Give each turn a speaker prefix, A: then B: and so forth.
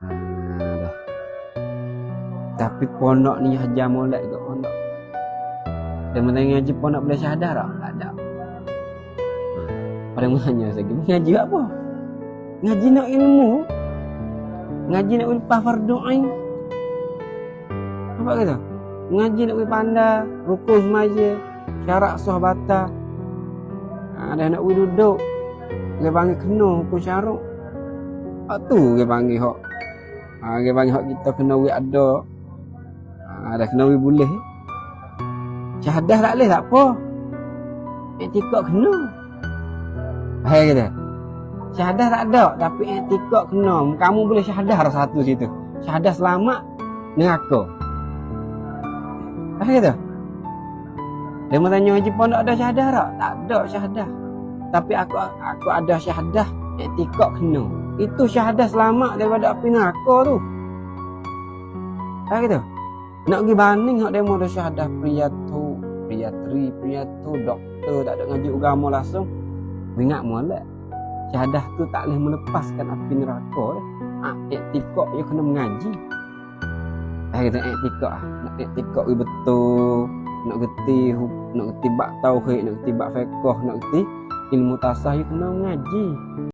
A: Dah. Tapi pondok ni hajar molek kat pondok. Dia bertanya ngaji pondok boleh syahadah tak? Tak ada. Pada bertanya lagi, ngaji apa? Ngaji nak ilmu. Ngaji nak lepas fardu ain. Apa kata? Ngaji nak pandai, rukun semaja, syarat sah batal. Dah nak duduk. Dia panggil kena hukum syarat. Tu dia panggil hak. Dia panggil hak kita kena ada. Dah kena boleh. Syahadah tak boleh tak apa. Etikad kena. Faham kata? Syahadah tak ada tapi etikad kena. Kamu boleh syahadah ada satu situ. Syahadah selamat neraka. Faham kata? Dia mau tanya haji pondok ada syahadah tak? Tak ada syahadah. Tapi aku ada syahadah etikad kena. Itu syahadah selamat daripada api neraka tu. Faham kata? Nak pergi banding hak demo ada syahadah pria tu, doktor tak ada ngaji agama langsung. Ingat molek. Syahadah tu tak boleh melepaskan api neraka dah. Etikad dia kena mengaji. Kata etikad nak etikad betul, nak reti bab tauhid, nak reti bab fiqh, nak reti ilmu tasawuf kena mengaji.